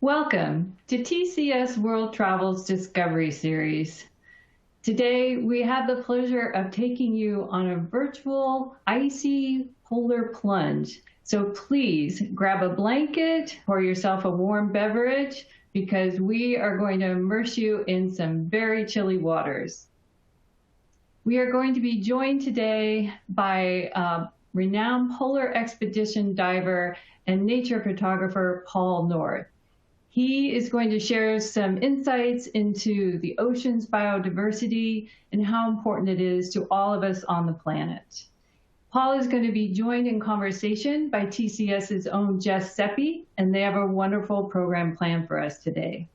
Welcome to TCS World Travels Discovery Series. Today, we have the pleasure of taking you on a virtual icy polar plunge. So please grab a blanket, pour yourself a warm beverage, because we are going to immerse you in some very chilly waters. We are going to be joined today by renowned polar expedition diver and nature photographer, Paul North. He is going to share some insights into the ocean's biodiversity and how important it is to all of us on the planet. Paul is going to be joined in conversation by TCS's own Jess Seppi, and they have a wonderful program planned for us today.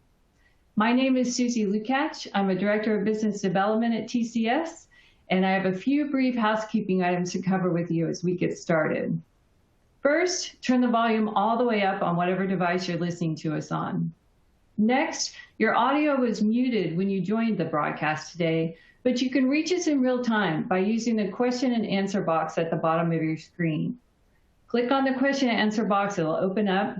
My name is Susie Lukacs. I'm a Director of Business Development at TCS, and I have a few brief housekeeping items to cover with you as we get started. First, turn the volume all the way up on whatever device you're listening to us on. Next, your audio was muted when you joined the broadcast today, but you can reach us in real time by using the question and answer box at the bottom of your screen. Click on the question and answer box, it'll open up.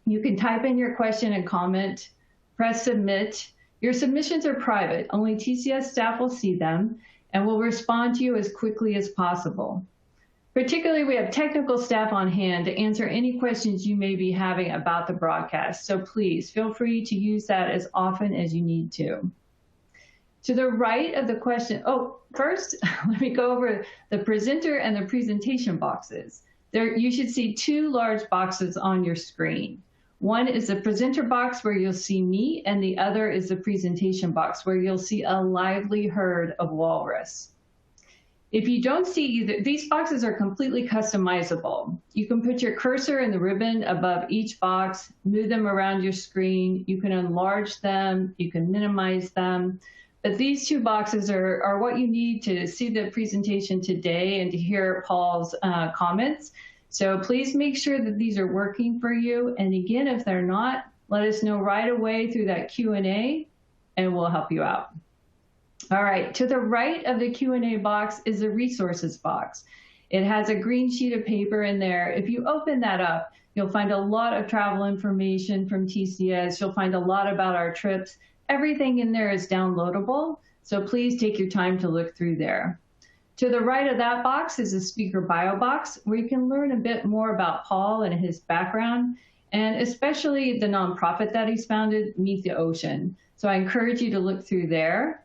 You can type in your question and comment, press submit. Your submissions are private, only TCS staff will see them, and will respond to you as quickly as possible. Particularly, we have technical staff on hand to answer any questions you may be having about the broadcast, so please feel free to use that as often as you need to. To the right of the question, first, let me go over the presenter and the presentation boxes. There, you should see two large boxes on your screen. One is the presenter box where you'll see me, and the other is the presentation box where you'll see a lively herd of walrus. If you don't see either, these boxes are completely customizable. You can put your cursor in the ribbon above each box, move them around your screen, you can enlarge them, you can minimize them. But these two boxes are what you need to see the presentation today and to hear Paul's comments. So please make sure that these are working for you. And again, if they're not, let us know right away through that Q&A and we'll help you out. All right, to the right of the Q&A box is the resources box. It has a green sheet of paper in there. If you open that up, you'll find a lot of travel information from TCS. You'll find a lot about our trips. Everything in there is downloadable, so please take your time to look through there. To the right of that box is a speaker bio box where you can learn a bit more about Paul and his background, and especially the nonprofit that he's founded, Meet the Ocean. So I encourage you to look through there.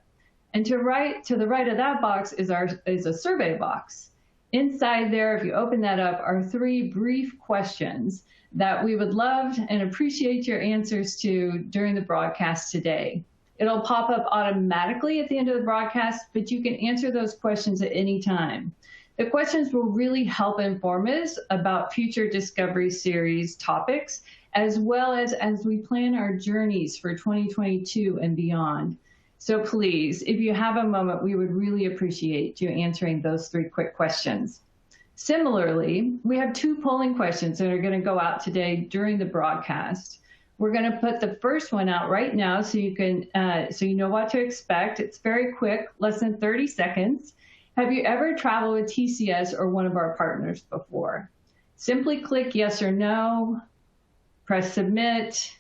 And to the right of that box is a survey box. Inside there, if you open that up, are 3 brief questions that we would love and appreciate your answers to during the broadcast today. It'll pop up automatically at the end of the broadcast, but you can answer those questions at any time. The questions will really help inform us about future Discovery Series topics, as well as we plan our journeys for 2022 and beyond. So please, if you have a moment, we would really appreciate you answering those 3 quick questions. Similarly, we have 2 polling questions that are going to go out today during the broadcast. We're going to put the first one out right now so you can, so you know what to expect. It's very quick, less than 30 seconds. Have you ever traveled with TCS or one of our partners before? Simply click yes or no, press submit.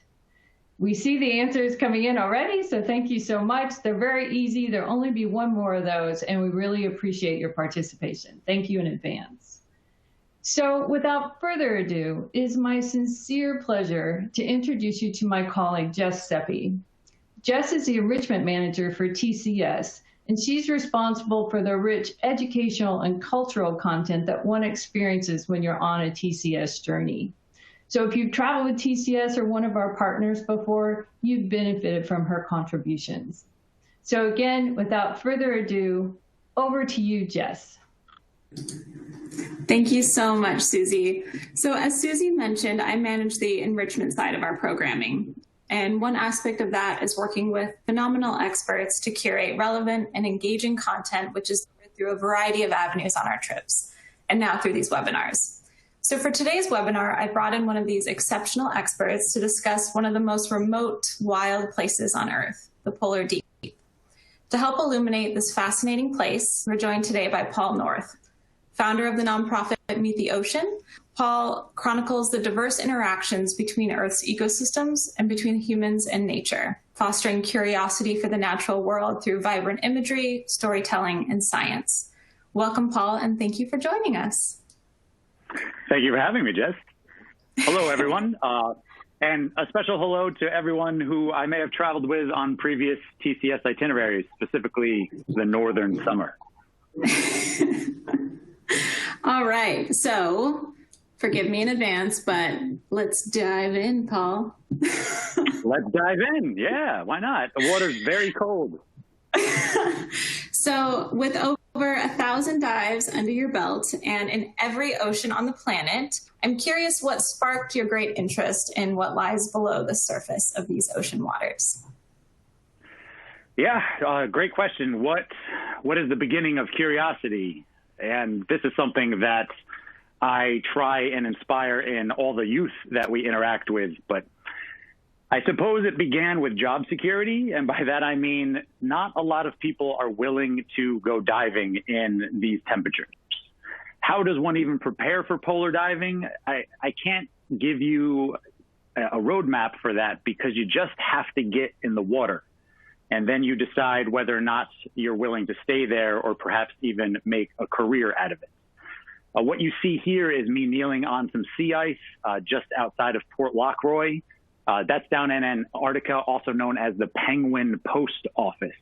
We see the answers coming in already, so thank you so much. They're very easy. There'll only be 1 more of those, and we really appreciate your participation. Thank you in advance. So without further ado, it is my sincere pleasure to introduce you to my colleague, Jess Seppi. Jess is the enrichment manager for TCS, and she's responsible for the rich educational and cultural content that one experiences when you're on a TCS journey. So if you've traveled with TCS or one of our partners before, you've benefited from her contributions. So again, without further ado, over to you, Jess. Thank you so much, Susie. So as Susie mentioned, I manage the enrichment side of our programming. And one aspect of that is working with phenomenal experts to curate relevant and engaging content, which is through a variety of avenues on our trips, and now through these webinars. So for today's webinar, I brought in one of these exceptional experts to discuss one of the most remote, wild places on Earth, the polar deep. To help illuminate this fascinating place, we're joined today by Paul North, founder of the nonprofit Meet the Ocean, Paul chronicles the diverse interactions between Earth's ecosystems and between humans and nature, fostering curiosity for the natural world through vibrant imagery, storytelling, and science. Welcome, Paul, and thank you for joining us. Thank you for having me, Jess. Hello, everyone. And a special hello to everyone who I may have traveled with on previous TCS itineraries, specifically the Northern Summer. All right. So forgive me in advance, but let's dive in, Paul. Let's dive in. Yeah, why not? The water's very cold. So with over 1,000 dives under your belt and in every ocean on the planet, I'm curious what sparked your great interest in what lies below the surface of these ocean waters. Yeah, great question. What is the beginning of curiosity? And this is something that I try and inspire in all the youth that we interact with. But I suppose it began with job security. And by that, I mean, not a lot of people are willing to go diving in these temperatures. How does one even prepare for polar diving? I can't give you a roadmap for that because you just have to get in the water. And then you decide whether or not you're willing to stay there or perhaps even make a career out of it. What you see here is me kneeling on some sea ice just outside of Port Lockroy. That's down in Antarctica, also known as the Penguin Post Office.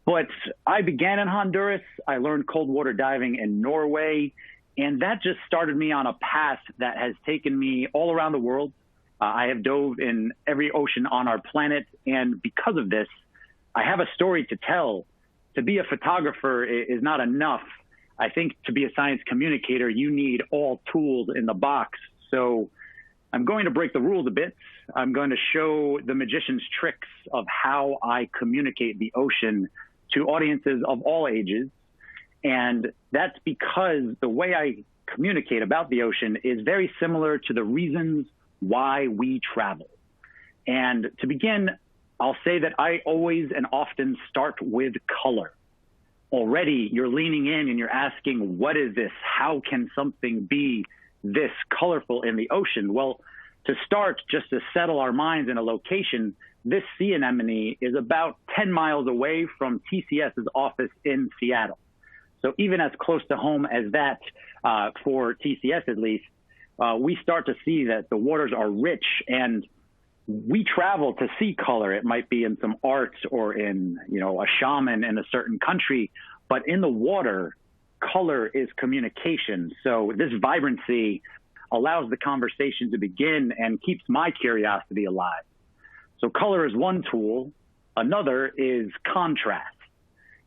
But I began in Honduras. I learned cold water diving in Norway, and that just started me on a path that has taken me all around the world. I have dove in every ocean on our planet, and because of this, I have a story to tell. To be a photographer is not enough. I think to be a science communicator, you need all tools in the box. So I'm going to break the rules a bit. I'm going to show the magician's tricks of how I communicate the ocean to audiences of all ages. And that's because the way I communicate about the ocean is very similar to the reasons why we travel. And to begin, I'll say that I always and often start with color. Already you're leaning in and you're asking, what is this? How can something be this colorful in the ocean? Well, to start, just to settle our minds in a location, this sea anemone is about 10 miles away from TCS's office in Seattle. So even as close to home as that, for TCS at least, we start to see that the waters are rich, and we travel to see color. It might be in some arts or in, a shaman in a certain country, but in the water, color is communication. So this vibrancy allows the conversation to begin and keeps my curiosity alive. So color is one tool. Another is contrast.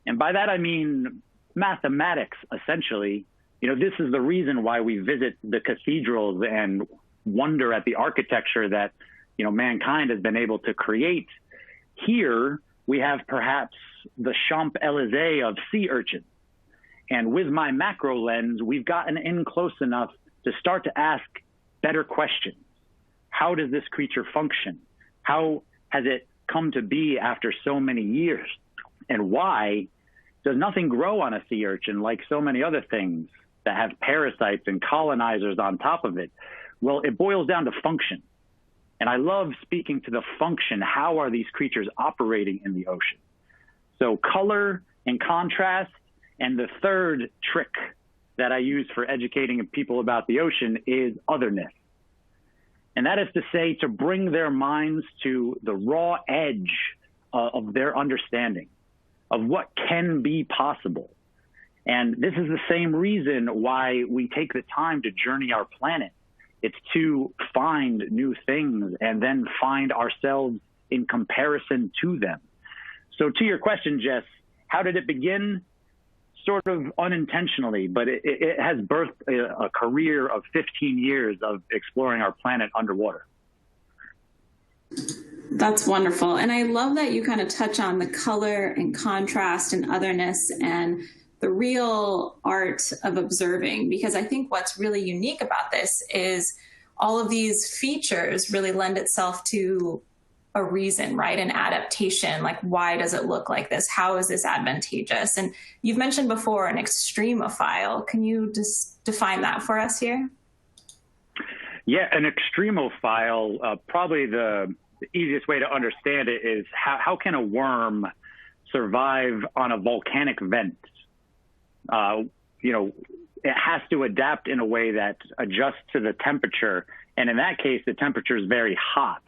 And by that, I mean mathematics, essentially. This is the reason why we visit the cathedrals and wonder at the architecture that, mankind has been able to create. Here, we have perhaps the Champs-Élysées of sea urchins. And with my macro lens, we've gotten in close enough to start to ask better questions. How does this creature function? How has it come to be after so many years? And why does nothing grow on a sea urchin like so many other things that have parasites and colonizers on top of it? Well, it boils down to function. And I love speaking to the function. How are these creatures operating in the ocean? So color and contrast. And the third trick that I use for educating people about the ocean is otherness. And that is to say, to bring their minds to the raw edge of their understanding of what can be possible. And this is the same reason why we take the time to journey our planet. It's to find new things and then find ourselves in comparison to them. So to your question, Jess, how did it begin? Sort of unintentionally, but it has birthed a career of 15 years of exploring our planet underwater. That's wonderful. And I love that you kind of touch on the color and contrast and otherness and the real art of observing, because I think what's really unique about this is all of these features really lend itself to a reason, right? An adaptation, like why does it look like this? How is this advantageous? And you've mentioned before an extremophile. Can you just define that for us here? Yeah, an extremophile, probably the easiest way to understand it is how can a worm survive on a volcanic vent? You know, it has to adapt in a way that adjusts to the temperature. And in that case, the temperature is very hot.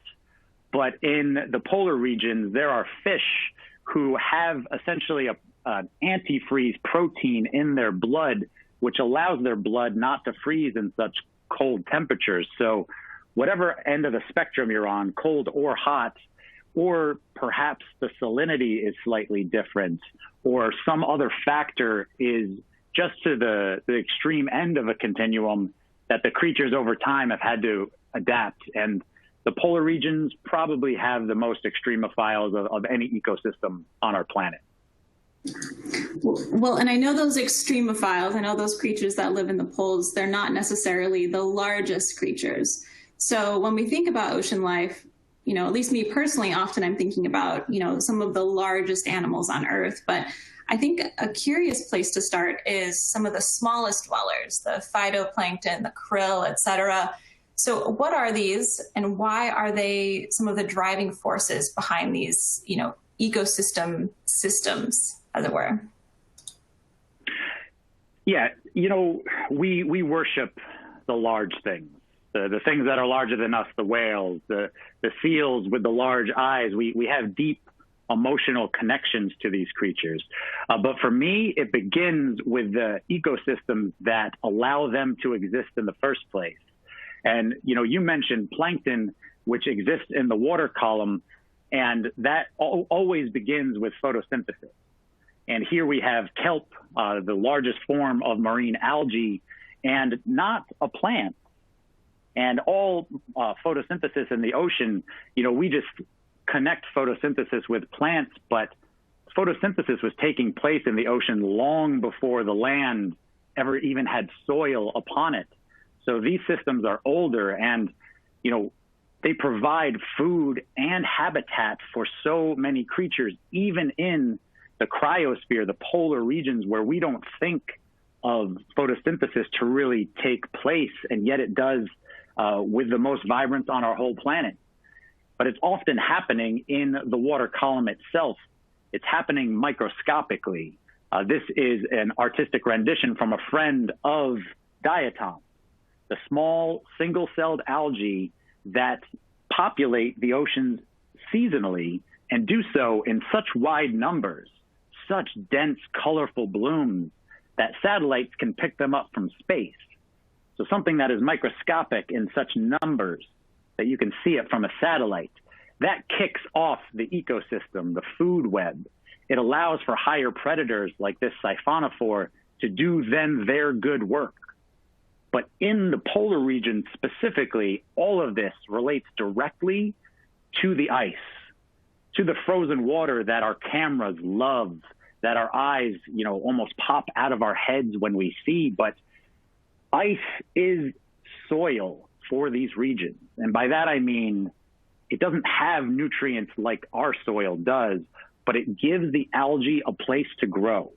But in the polar regions, there are fish who have essentially an antifreeze protein in their blood, which allows their blood not to freeze in such cold temperatures. So whatever end of the spectrum you're on, cold or hot, or perhaps the salinity is slightly different, or some other factor is just to the extreme end of a continuum that the creatures over time have had to adapt. And the polar regions probably have the most extremophiles of any ecosystem on our planet. Well, and I know those extremophiles, I know those creatures that live in the poles, they're not necessarily the largest creatures. So when we think about ocean life, you know, at least me personally, often I'm thinking about, you know, some of the largest animals on Earth. But I think a curious place to start is some of the smallest dwellers, the phytoplankton, the krill, et cetera. So what are these and why are they some of the driving forces behind these, you know, ecosystem systems, as it were? Yeah, you know, we worship the large things, the things that are larger than us, the whales, the seals with the large eyes. We have deep emotional connections to these creatures. But for me, it begins with the ecosystems that allow them to exist in the first place. And, you know, you mentioned plankton, which exists in the water column, and that always begins with photosynthesis. And here we have kelp, the largest form of marine algae, and not a plant. And all photosynthesis in the ocean, you know, we just connect photosynthesis with plants, but photosynthesis was taking place in the ocean long before the land ever even had soil upon it. So these systems are older and, you know, they provide food and habitat for so many creatures, even in the cryosphere, the polar regions where we don't think of photosynthesis to really take place, and yet it does with the most vibrance on our whole planet. But it's often happening in the water column itself. It's happening microscopically. This is an artistic rendition from a friend of diatoms, the small single-celled algae that populate the oceans seasonally and do so in such wide numbers, such dense, colorful blooms that satellites can pick them up from space. So something that is microscopic in such numbers that you can see it from a satellite, that kicks off the ecosystem, the food web. It allows for higher predators like this siphonophore to do then their good work. But in the polar region specifically, all of this relates directly to the ice, to the frozen water that our cameras love, that our eyes, you know, almost pop out of our heads when we see. But ice is soil for these regions. And by that, I mean, it doesn't have nutrients like our soil does, but it gives the algae a place to grow.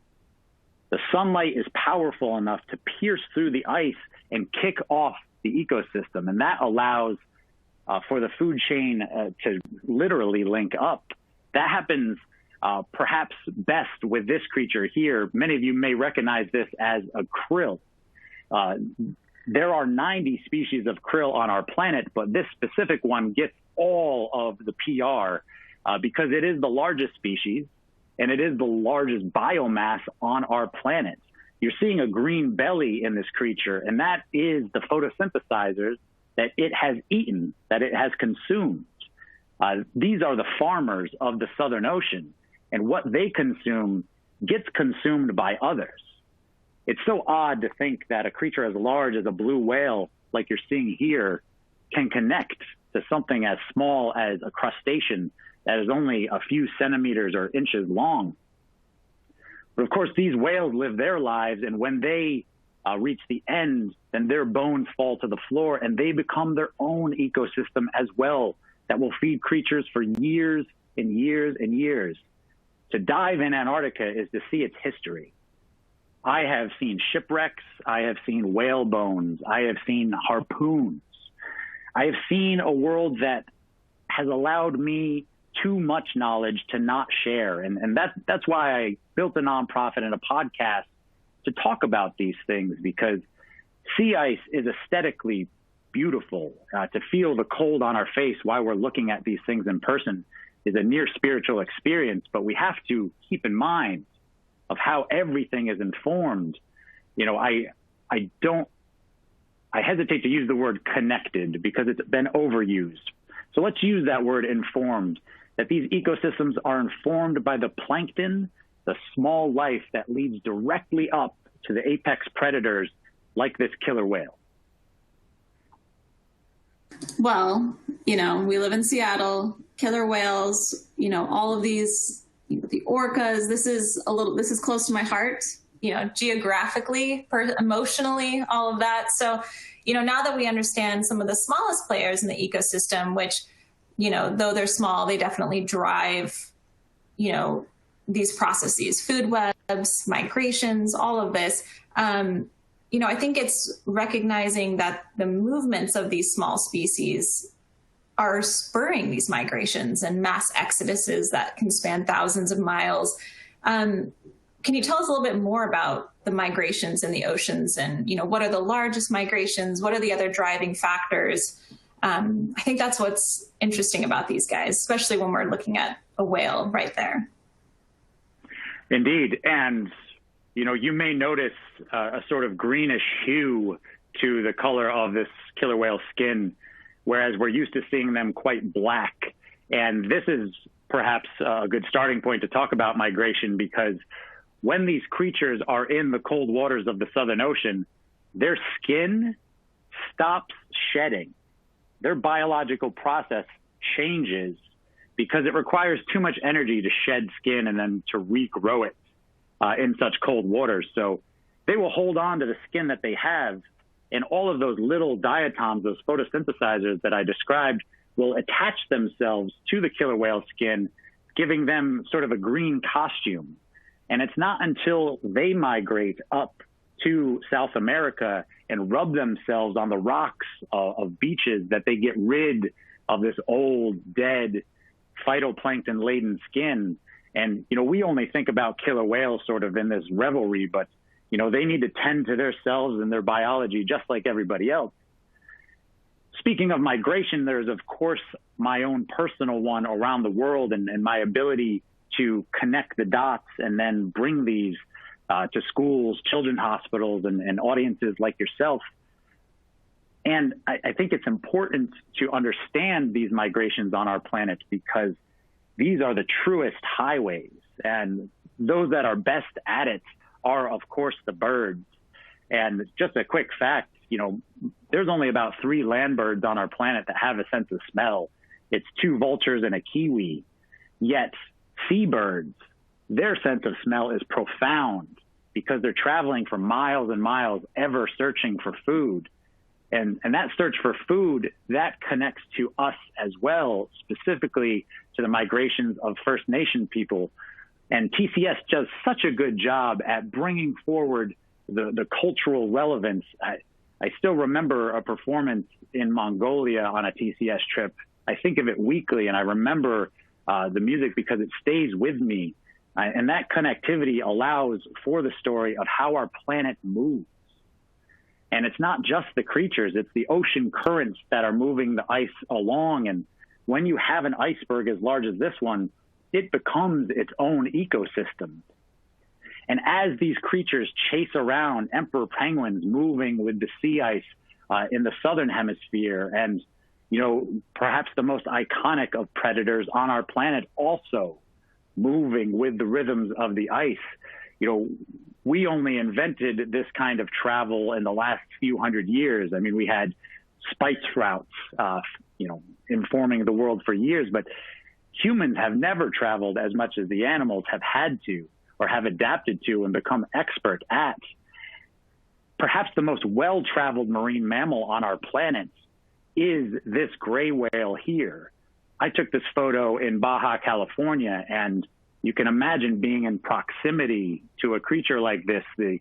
The sunlight is powerful enough to pierce through the ice and kick off the ecosystem. And that allows for the food chain to literally link up. That happens perhaps best with this creature here. Many of you may recognize this as a krill. There are 90 species of krill on our planet, but this specific one gets all of the PR because it is the largest species and it is the largest biomass on our planet. You're seeing a green belly in this creature, and that is the photosynthesizers that it has eaten, that it has consumed. These are the farmers of the Southern Ocean, and what they consume gets consumed by others. It's so odd to think that a creature as large as a blue whale, like you're seeing here, can connect to something as small as a crustacean that is only a few centimeters or inches long. But of course, these whales live their lives, and when they reach the end, then their bones fall to the floor, and they become their own ecosystem as well that will feed creatures for years and years and years. To dive in Antarctica is to see its history. I have seen shipwrecks. I have seen whale bones. I have seen harpoons. I have seen a world that has allowed me too much knowledge to not share. And that's why I built a nonprofit and a podcast to talk about these things, because sea ice is aesthetically beautiful. To feel the cold on our face while we're looking at these things in person is a near spiritual experience, but we have to keep in mind of how everything is informed. You know, I hesitate to use the word connected because it's been overused. So let's use that word informed, that these ecosystems are informed by the plankton, the small life that leads directly up to the apex predators like this killer whale. Well, you know, we live in Seattle, killer whales, you know, all of these, you know, the orcas, this is close to my heart, you know, geographically, emotionally, all of that. So, you know, now that we understand some of the smallest players in the ecosystem, which, you know, though they're small, they definitely drive, you know, these processes, food webs, migrations, all of this. You know, I think it's recognizing that the movements of these small species are spurring these migrations and mass exoduses that can span thousands of miles. Can you tell us a little bit more about the migrations in the oceans, and, you know, what are the largest migrations? What are the other driving factors? I think that's what's interesting about these guys, especially when we're looking at a whale right there. Indeed. And, you know, you may notice a sort of greenish hue to the color of this killer whale skin, whereas we're used to seeing them quite black. And this is perhaps a good starting point to talk about migration, because when these creatures are in the cold waters of the Southern Ocean, their skin stops shedding. Their biological process changes because it requires too much energy to shed skin and then to regrow it in such cold waters. So they will hold on to the skin that they have, and all of those little diatoms, those photosynthesizers that I described, will attach themselves to the killer whale skin, giving them sort of a green costume. And it's not until they migrate up to South America and rub themselves on the rocks of beaches that they get rid of this old, dead, phytoplankton-laden skin. And, you know, we only think about killer whales sort of in this revelry, but, you know, they need to tend to their cells and their biology just like everybody else. Speaking of migration, there's, of course, my own personal one around the world, and my ability to connect the dots and then bring these to schools, children's hospitals, and audiences like yourself. And I think it's important to understand these migrations on our planet, because these are the truest highways. And those that are best at it are, of course, the birds. And just a quick fact, you know, there's only about 3 land birds on our planet that have a sense of smell. It's 2 vultures and a kiwi. Yet seabirds, their sense of smell is profound, because they're traveling for miles and miles, ever searching for food. And that search for food, that connects to us as well, specifically to the migrations of First Nation people. And TCS does such a good job at bringing forward the cultural relevance. I still remember a performance in Mongolia on a TCS trip. I think of it weekly, and I remember the music because it stays with me. And that connectivity allows for the story of how our planet moves. And it's not just the creatures, it's the ocean currents that are moving the ice along. And when you have an iceberg as large as this one, it becomes its own ecosystem. And as these creatures chase around emperor penguins moving with the sea ice in the southern hemisphere, and, you know, perhaps the most iconic of predators on our planet also moving with the rhythms of the ice, you know, we only invented this kind of travel in the last few hundred years. I mean, we had spice routes, you know, informing the world for years, but humans have never traveled as much as the animals have had to, or have adapted to and become expert at. Perhaps the most well-traveled marine mammal on our planet is this gray whale here. I took this photo in Baja, California, and you can imagine being in proximity to a creature like this, the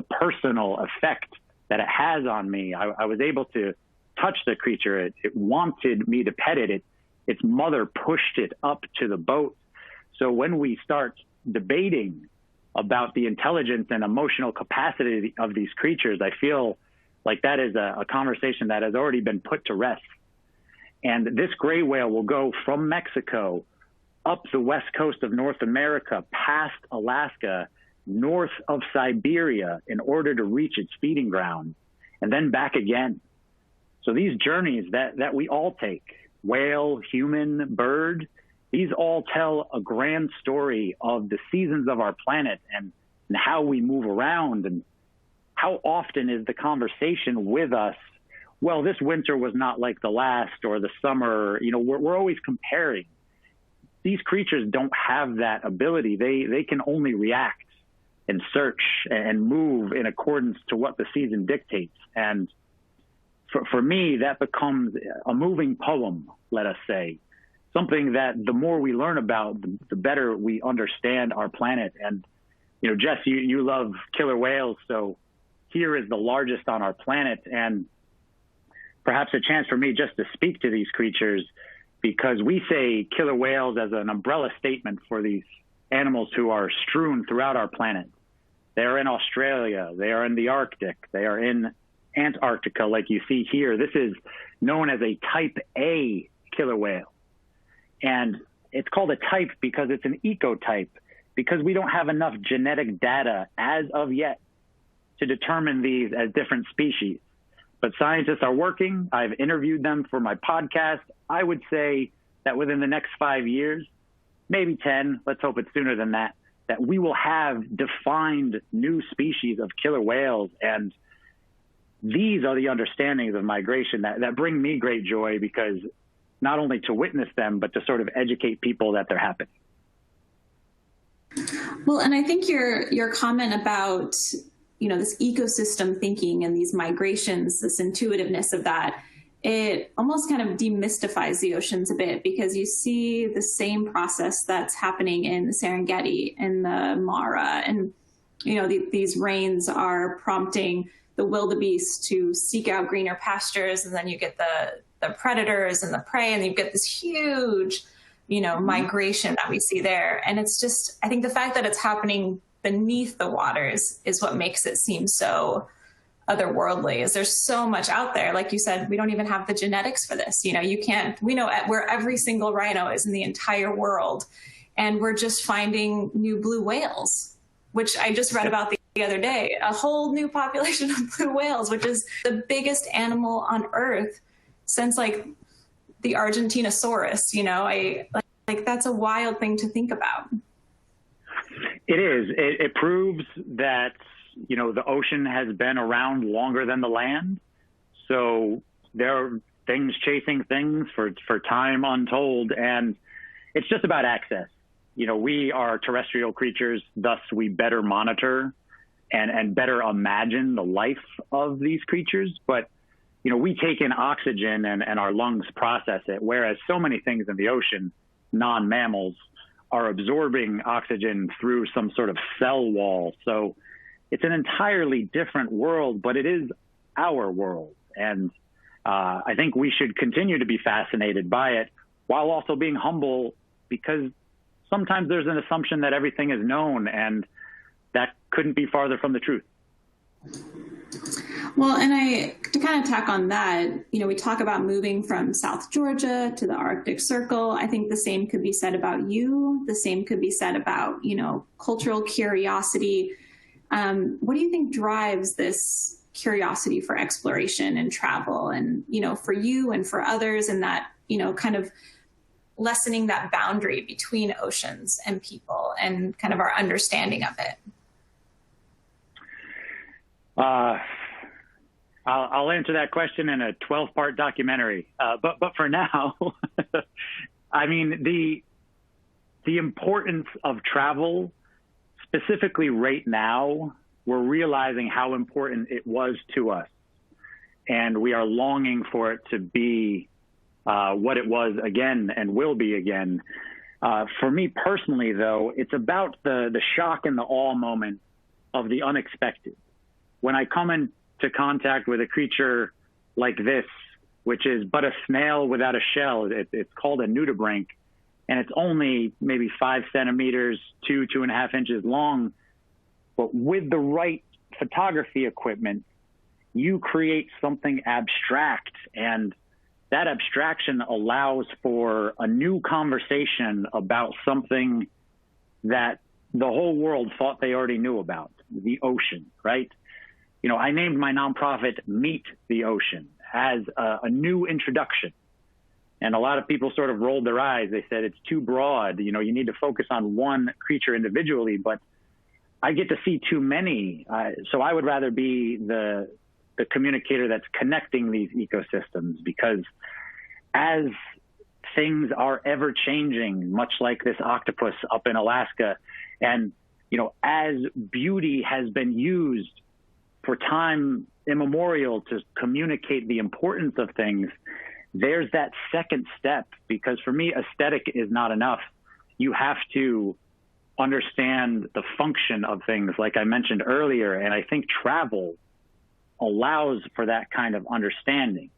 personal effect that it has on me. I was able to touch the creature. It wanted me to pet it. Its mother pushed it up to the boat. So when we start debating about the intelligence and emotional capacity of these creatures, I feel like that is a conversation that has already been put to rest. And this gray whale will go from Mexico up the west coast of North America, past Alaska, north of Siberia in order to reach its feeding ground, and then back again. So these journeys that we all take, whale, human, bird, these all tell a grand story of the seasons of our planet and how we move around, and how often is the conversation with us, well, this winter was not like the last, or the summer, we're always comparing. These creatures don't have that ability. They can only react and search and move in accordance to what the season dictates. And for me, that becomes a moving poem, let us say, something that the more we learn about, the better we understand our planet. And, Jess, you love killer whales, so here is the largest on our planet, and perhaps a chance for me just to speak to these creatures, because we say killer whales as an umbrella statement for these animals who are strewn throughout our planet. They are in Australia, they are in the Arctic, they are in Antarctica, like you see here. This is known as a type A killer whale. And it's called a type because it's an ecotype, because we don't have enough genetic data as of yet to determine these as different species. But scientists are working. I've interviewed them for my podcast. I would say that within the next 5 years, maybe 10, let's hope it's sooner than that we will have defined new species of killer whales. And these are the understandings of migration that bring me great joy, because not only to witness them, but to sort of educate people that they're happening. Well, and I think your comment about, this ecosystem thinking and these migrations, this intuitiveness of that, it almost kind of demystifies the oceans a bit, because you see the same process that's happening in the Serengeti and the Mara. And, these rains are prompting the wildebeest to seek out greener pastures. And then you get the predators and the prey, and you get this huge, migration that we see there. And it's just, I think the fact that it's happening beneath the waters is what makes it seem so otherworldly. Is there's so much out there. Like you said, we don't even have the genetics for this. We know where every single rhino is in the entire world. And we're just finding new blue whales, which I just read about the other day, a whole new population of blue whales, which is the biggest animal on Earth since like the Argentinosaurus. That's a wild thing to think about. It is. It proves that, the ocean has been around longer than the land. So there are things chasing things for time untold. And it's just about access. We are terrestrial creatures, thus we better monitor and better imagine the life of these creatures. But, we take in oxygen and our lungs process it, whereas so many things in the ocean, non-mammals, are absorbing oxygen through some sort of cell wall. So it's an entirely different world, but it is our world. And I think we should continue to be fascinated by it while also being humble, because sometimes there's an assumption that everything is known, and that couldn't be farther from the truth. Well, and to kind of tack on that, we talk about moving from South Georgia to the Arctic Circle. I think the same could be said about you. The same could be said about, cultural curiosity. What do you think drives this curiosity for exploration and travel, and, for you and for others, and that, kind of lessening that boundary between oceans and people and kind of our understanding of it? I'll answer that question in a 12-part documentary. But for now, I mean, the importance of travel, specifically right now, we're realizing how important it was to us. And we are longing for it to be what it was again and will be again. For me personally, though, it's about the shock and the awe moment of the unexpected. When I come into contact with a creature like this, which is but a snail without a shell. It's called a nudibranch, and it's only maybe 5 centimeters, 2.5 inches long. But with the right photography equipment, you create something abstract, and that abstraction allows for a new conversation about something that the whole world thought they already knew about, the ocean, right? You know, I named my nonprofit Meet the Ocean as a new introduction. And a lot of people sort of rolled their eyes. They said it's too broad. You know, you need to focus on one creature individually, but I get to see too many. So I would rather be the communicator that's connecting these ecosystems, because as things are ever changing, much like this octopus up in Alaska, and, you know, as beauty has been used for time immemorial to communicate the importance of things, there's that second step, because for me, aesthetic is not enough. You have to understand the function of things, like I mentioned earlier, and I think travel allows for that kind of understanding.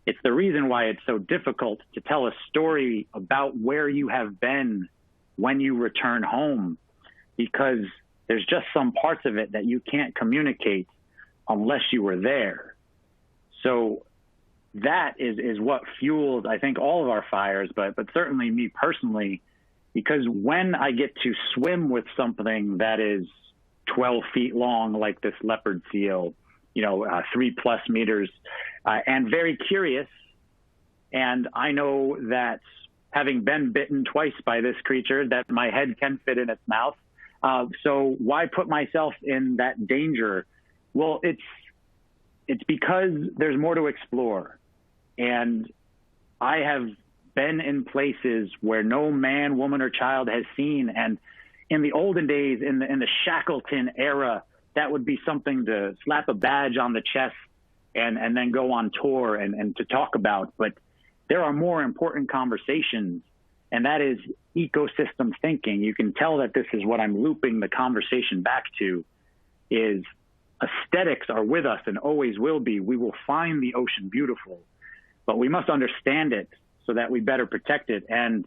It's the reason why it's so difficult to tell a story about where you have been when you return home, because there's just some parts of it that you can't communicate unless you were there. So that is what fuels, I think, all of our fires, but certainly me personally, because when I get to swim with something that is 12 feet long, like this leopard seal, you know, 3+ meters, and very curious. And I know that having been bitten twice by this creature, that my head can fit in its mouth. So why put myself in that danger? Well, it's because there's more to explore. And I have been in places where no man, woman, or child has seen. And in the olden days, in the Shackleton era, that would be something to slap a badge on the chest and then go on tour and to talk about. But there are more important conversations, and that is ecosystem thinking. You can tell that this is what I'm looping the conversation back to, is aesthetics are with us and always will be. We will find the ocean beautiful, but we must understand it so that we better protect it. And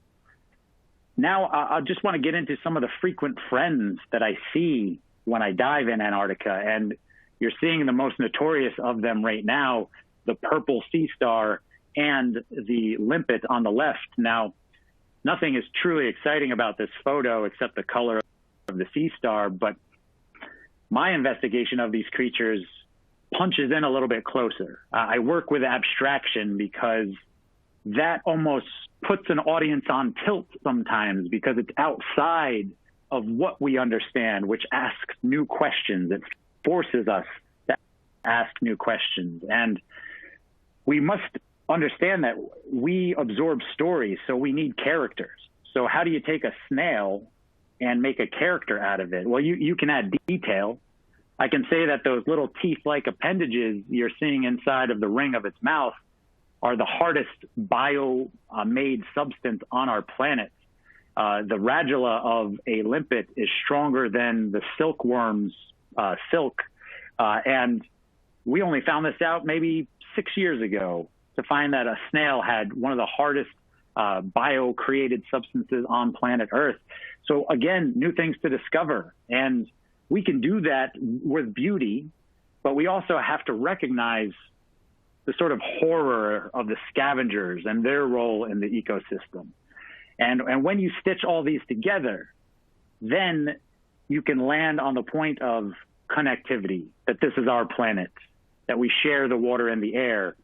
now I just want to get into some of the frequent friends that I see when I dive in Antarctica, and you're seeing the most notorious of them right now, the purple sea star and the limpet on the left. Now, nothing is truly exciting about this photo except the color of the sea star, but my investigation of these creatures punches in a little bit closer. I work with abstraction because that almost puts an audience on tilt sometimes, because it's outside of what we understand, which asks new questions. It forces us to ask new questions. And we must understand that we absorb stories, so we need characters. So how do you take a snail and make a character out of it? Well, you can add detail. I can say that those little teeth-like appendages you're seeing inside of the ring of its mouth are the hardest bio-made substance on our planet. The radula of a limpet is stronger than the silkworm's silk. And we only found this out maybe 6 years ago, to find that a snail had one of the hardest bio-created substances on planet Earth. So again, new things to discover. And we can do that with beauty, but we also have to recognize the sort of horror of the scavengers and their role in the ecosystem. And when you stitch all these together, then you can land on the point of connectivity, that this is our planet, that we share the water and the air.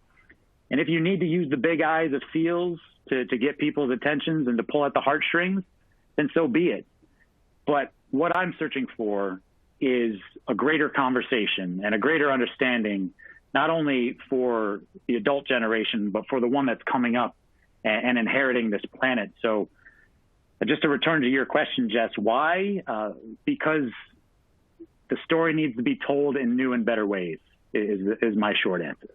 And if you need to use the big eyes of seals to get people's attentions and to pull at the heartstrings, then so be it. But what I'm searching for is a greater conversation and a greater understanding, not only for the adult generation, but for the one that's coming up and inheriting this planet. So just to return to your question, Jess, why? Because the story needs to be told in new and better ways is my short answer.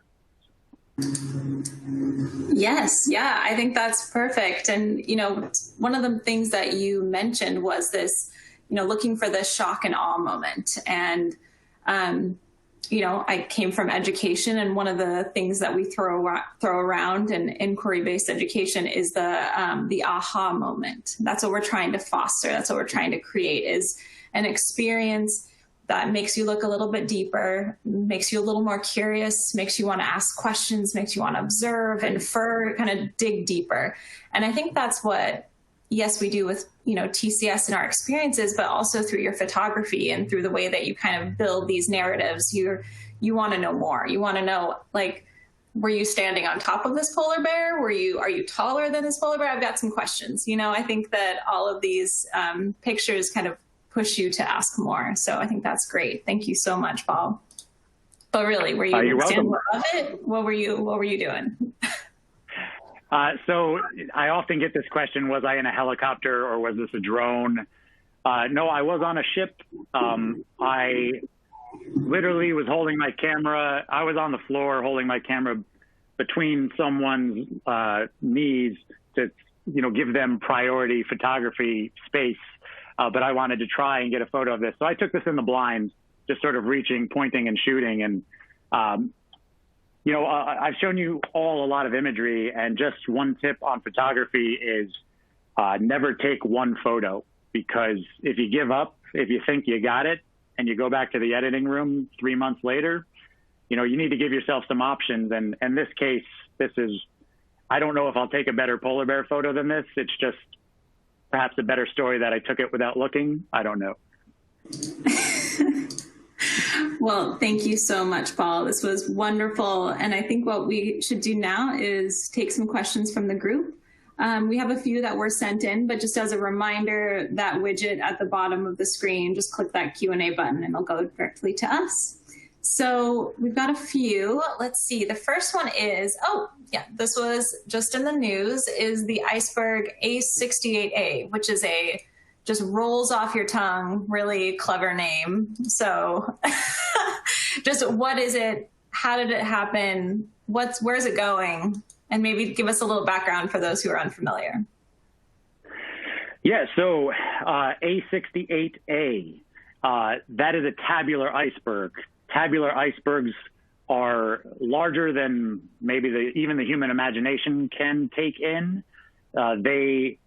Yes. Yeah, I think that's perfect. And, you know, one of the things that you mentioned was this, you know, looking for the shock and awe moment. And I came from education, and one of the things that we throw around in inquiry-based education is the aha moment. That's what we're trying to foster. That's what we're trying to create, is an experience that makes you look a little bit deeper, makes you a little more curious, makes you want to ask questions, makes you want to observe, infer, kind of dig deeper. And I think that's what, yes, we do with, TCS and our experiences, but also through your photography and through the way that you kind of build these narratives. You want to know more. You want to know, like, were you standing on top of this polar bear? Are you taller than this polar bear? I've got some questions. I think that all of these pictures kind of push you to ask more. So I think that's great. Thank you so much, Paul. But really, were you standing above it? What were you doing? So I often get this question, was I in a helicopter or was this a drone? No, I was on a ship. I literally was holding my camera. I was on the floor holding my camera between someone's knees to, give them priority photography space. But I wanted to try and get a photo of this. So I took this in the blind, just sort of reaching, pointing and shooting. And, I've shown you all a lot of imagery, and just one tip on photography is never take one photo, because if you give up, if you think you got it and you go back to the editing room 3 months later, you need to give yourself some options. And in this case, I don't know if I'll take a better polar bear photo than this. It's just perhaps a better story that I took it without looking. I don't know. Well, thank you so much, Paul. This was wonderful. And I think what we should do now is take some questions from the group. We have a few that were sent in, but just as a reminder, that widget at the bottom of the screen, just click that Q&A button and it'll go directly to us. So we've got a few. Let's see. The first one is, this was just in the news, is the iceberg A68A, which is just rolls off your tongue, really clever name. So just what is it? How did it happen? Where's it going? And maybe give us a little background for those who are unfamiliar. Yeah, so A68A, that is a tabular iceberg. Tabular icebergs are larger than maybe even the human imagination can take in. They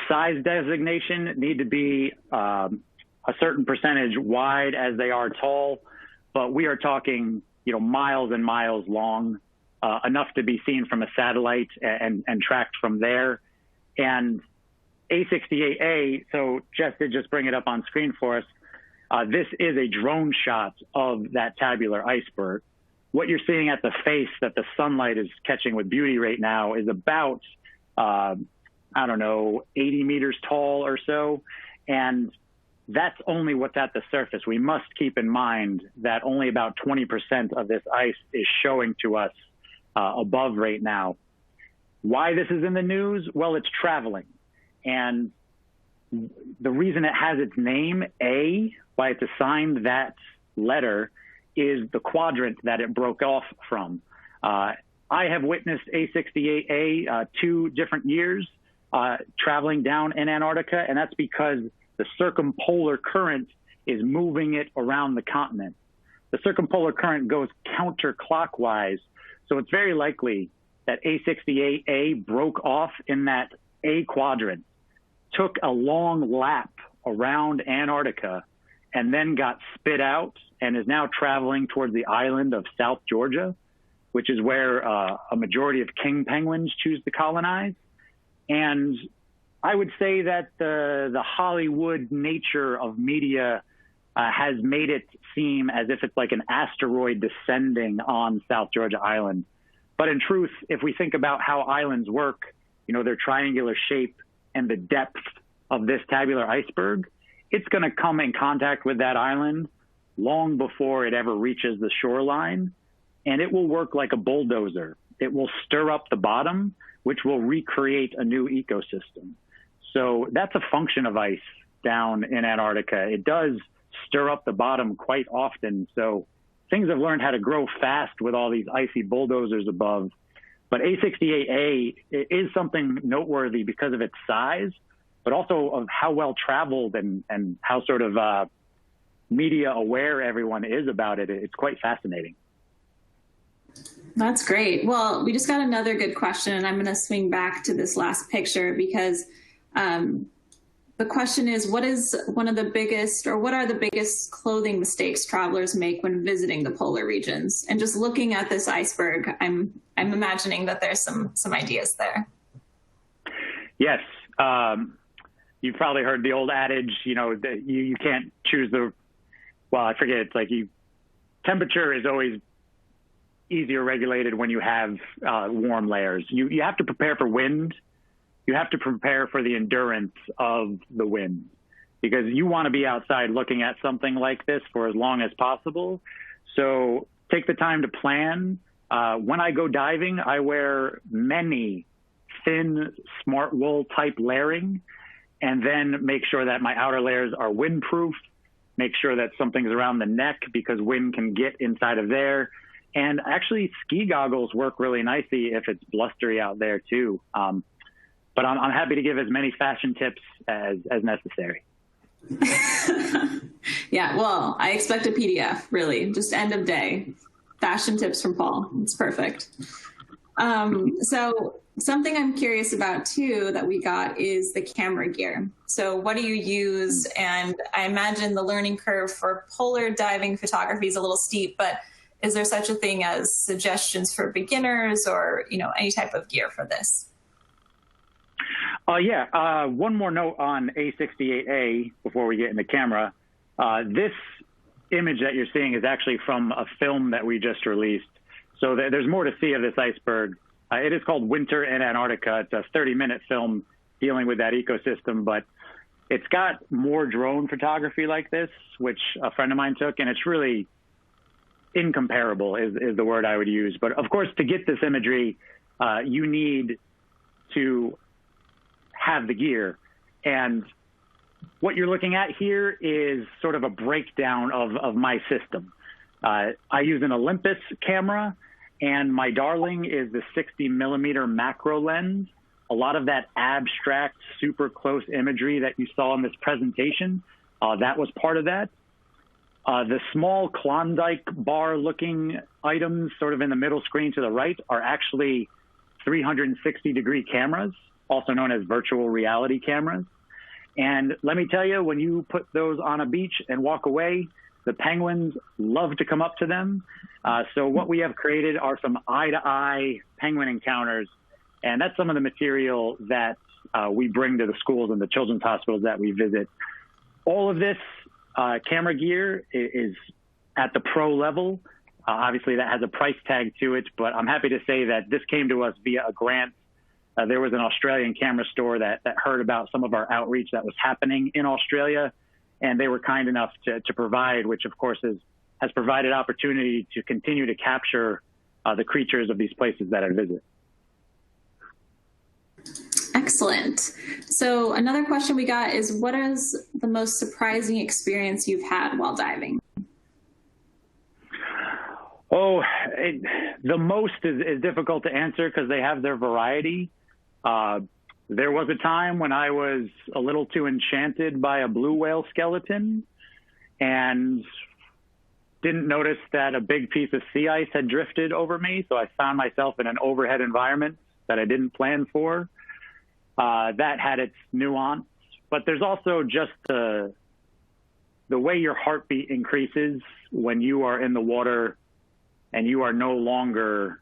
size designation need to be a certain percentage wide as they are tall, but we are talking, miles and miles long, enough to be seen from a satellite and tracked from there. And A68A, so Jess did just bring it up on screen for us. This is a drone shot of that tabular iceberg. What you're seeing at the face that the sunlight is catching with beauty right now is about, 80 meters tall or so. And that's only what's at the surface. We must keep in mind that only about 20% of this ice is showing to us above right now. Why this is in the news? Well, it's traveling. And the reason it has its name, A, why it's assigned that letter, is the quadrant that it broke off from. I have witnessed A68A 2 different years traveling down in Antarctica, and that's because the circumpolar current is moving it around the continent. The circumpolar current goes counterclockwise, so it's very likely that A68A broke off in that A quadrant, took a long lap around Antarctica, and then got spit out and is now traveling towards the island of South Georgia, which is where a majority of king penguins choose to colonize. And I would say that the Hollywood nature of media has made it seem as if it's like an asteroid descending on South Georgia Island. But in truth, if we think about how islands work, their triangular shape and the depth of this tabular iceberg, it's going to come in contact with that island long before it ever reaches the shoreline, and it will work like a bulldozer. It will stir up the bottom, which will recreate a new ecosystem. So that's a function of ice down in Antarctica. It does stir up the bottom quite often. So things have learned how to grow fast with all these icy bulldozers above. But A68A is something noteworthy because of its size, but also of how well traveled and how sort of media aware everyone is about it, it's quite fascinating. That's great. Well, we just got another good question, and I'm going to swing back to this last picture because the question is, what is one of the biggest, or what are the biggest clothing mistakes travelers make when visiting the polar regions? And just looking at this iceberg, I'm imagining that there's some ideas there. Yes. You've probably heard the old adage, that you can't choose I forget, it's like temperature is always easier regulated when you have warm layers. You have to prepare for wind. You have to prepare for the endurance of the wind, because you want to be outside looking at something like this for as long as possible. So take the time to plan. When I go diving, I wear many thin, smart wool type layering, and then make sure that my outer layers are windproof. Make sure that something's around the neck, because wind can get inside of there. And actually, ski goggles work really nicely if it's blustery out there too. But I'm happy to give as many fashion tips as necessary. Yeah, well, I expect a PDF, really. Just end of day. Fashion tips from Paul. It's perfect. So something I'm curious about, too, that we got is the camera gear. So what do you use? And I imagine the learning curve for polar diving photography is a little steep, but is there such a thing as suggestions for beginners, or, any type of gear for this? One more note on A68A before we get in the camera. This image that you're seeing is actually from a film that we just released. So there's more to see of this iceberg. It is called Winter in Antarctica. It's a 30-minute film dealing with that ecosystem, but it's got more drone photography like this, which a friend of mine took, and it's really incomparable is the word I would use. But of course, to get this imagery, you need to have the gear. And what you're looking at here is sort of a breakdown of my system. I use an Olympus camera, and my darling is the 60mm macro lens. A lot of that abstract, super close imagery that you saw in this presentation, that was part of that. The small Klondike bar looking items sort of in the middle screen to the right are actually 360-degree cameras, also known as virtual reality cameras. And let me tell you, when you put those on a beach and walk away, the penguins love to come up to them. So what we have created are some eye-to-eye penguin encounters. And that's some of the material that we bring to the schools and the children's hospitals that we visit. All of this camera gear is at the pro level. Obviously, that has a price tag to it, but I'm happy to say that this came to us via a grant. There was an Australian camera store that heard about some of our outreach that was happening in Australia, and they were kind enough to provide, which of course has provided opportunity to continue to capture the creatures of these places that I visit. Excellent. So another question we got is, what is the most surprising experience you've had while diving? The most is difficult to answer because they have their variety. There was a time when I was a little too enchanted by a blue whale skeleton and didn't notice that a big piece of sea ice had drifted over me. So I found myself in an overhead environment that I didn't plan for. That had its nuance, but there's also just the way your heartbeat increases when you are in the water and you are no longer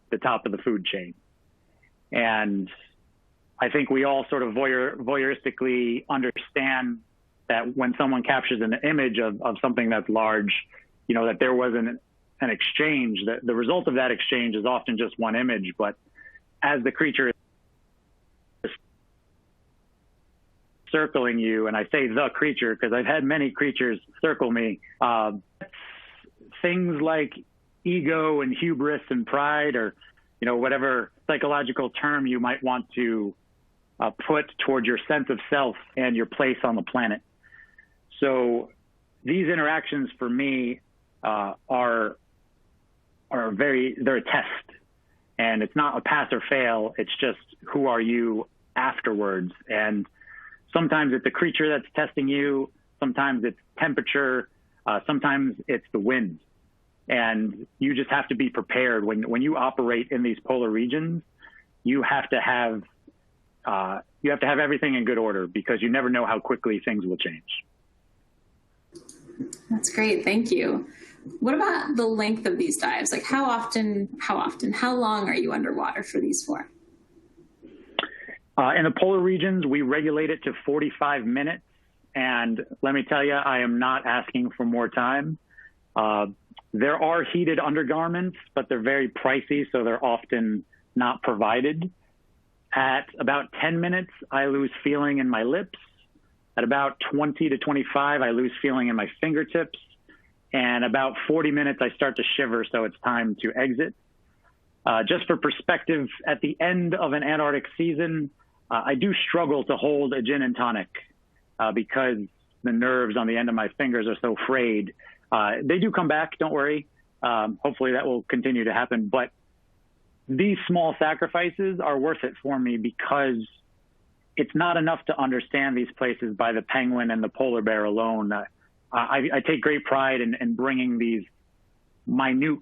the top of the food chain. And I think we all sort of voyeuristically understand that when someone captures an image of something that's large, that there was an exchange, that the result of that exchange is often just one image. But as the creature is circling you, and I say the creature because I've had many creatures circle me, things like ego and hubris and pride, or whatever psychological term you might want to put toward your sense of self and your place on the planet. So these interactions for me they're a test, and it's not a pass or fail. It's just, who are you afterwards? And sometimes it's a creature that's testing you. Sometimes it's temperature. Sometimes it's the wind. And you just have to be prepared. When you operate in these polar regions, you have to have everything in good order, because you never know how quickly things will change. That's great. Thank you. What about the length of these dives? Like how long are you underwater for these for? In the polar regions, we regulate it to 45 minutes. And let me tell you, I am not asking for more time. There are heated undergarments, but they're very pricey, so they're often not provided. At about 10 minutes, I lose feeling in my lips. At about 20 to 25, I lose feeling in my fingertips. And about 40 minutes, I start to shiver, so it's time to exit. Just for perspective, at the end of an Antarctic season, I do struggle to hold a gin and tonic because the nerves on the end of my fingers are so frayed. They do come back, don't worry. Hopefully that will continue to happen. But these small sacrifices are worth it for me, because it's not enough to understand these places by the penguin and the polar bear alone. I take great pride in bringing these minute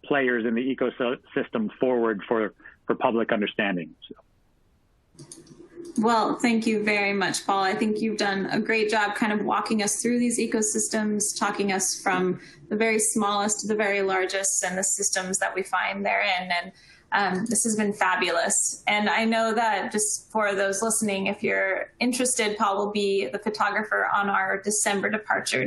players in the ecosystem forward for public understanding. So. Well, thank you very much, Paul. I think you've done a great job kind of walking us through these ecosystems, talking us from the very smallest to the very largest and the systems that we find therein. And this has been fabulous. And I know that, just for those listening, if you're interested, Paul will be the photographer on our December departure,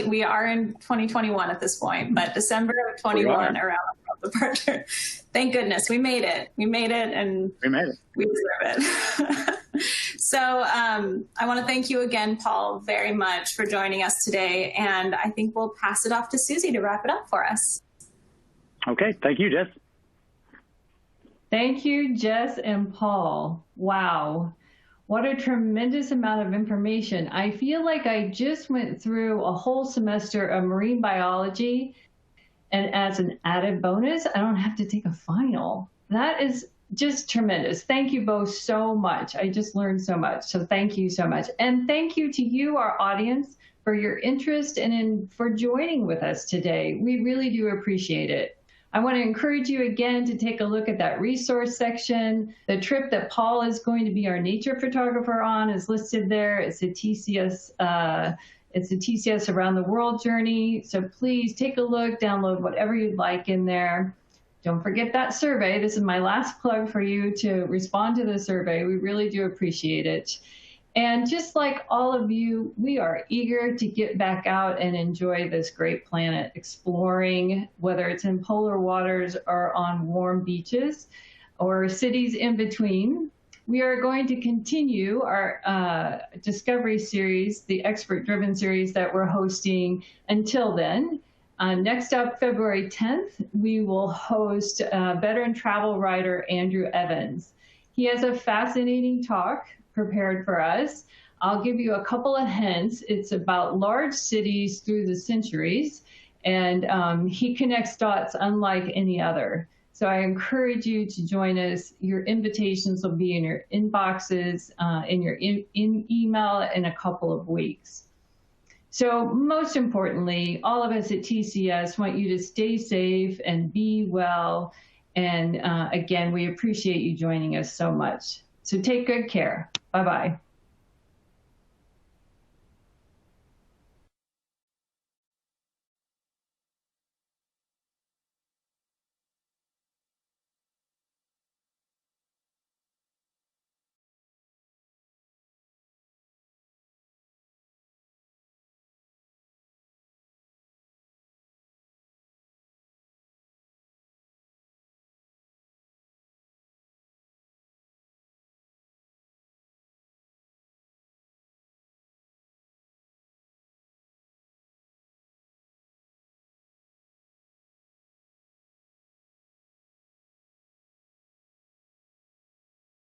we are in 2021 at this point, but December of 21 around the departure. Thank goodness we made it. We made it, and we deserve it. So I want to thank you again, Paul, very much for joining us today. And I think we'll pass it off to Susie to wrap it up for us. Okay. Thank you, Jess. Thank you, Jess and Paul. Wow. What a tremendous amount of information. I feel like I just went through a whole semester of marine biology, and as an added bonus, I don't have to take a final. That is just tremendous. Thank you both so much. I just learned so much. So thank you so much. And thank you to you, our audience, for your interest and for joining with us today. We really do appreciate it. I want to encourage you again to take a look at that resource section. The trip that Paul is going to be our nature photographer on is listed there. It's a TCS, Around the World journey. So please take a look, download whatever you'd like in there. Don't forget that survey. This is my last plug for you to respond to the survey. We really do appreciate it. And just like all of you, we are eager to get back out and enjoy this great planet, exploring, whether it's in polar waters or on warm beaches or cities in between. We are going to continue our Discovery series, the expert-driven series that we're hosting until then. Next up, February 10th, we will host veteran travel writer Andrew Evans. He has a fascinating talk prepared for us. I'll give you a couple of hints. It's about large cities through the centuries, and he connects dots unlike any other. So I encourage you to join us. Your invitations will be in your inboxes, in your email in a couple of weeks. So most importantly, all of us at TCS want you to stay safe and be well. And again, we appreciate you joining us so much. So take good care. Bye-bye.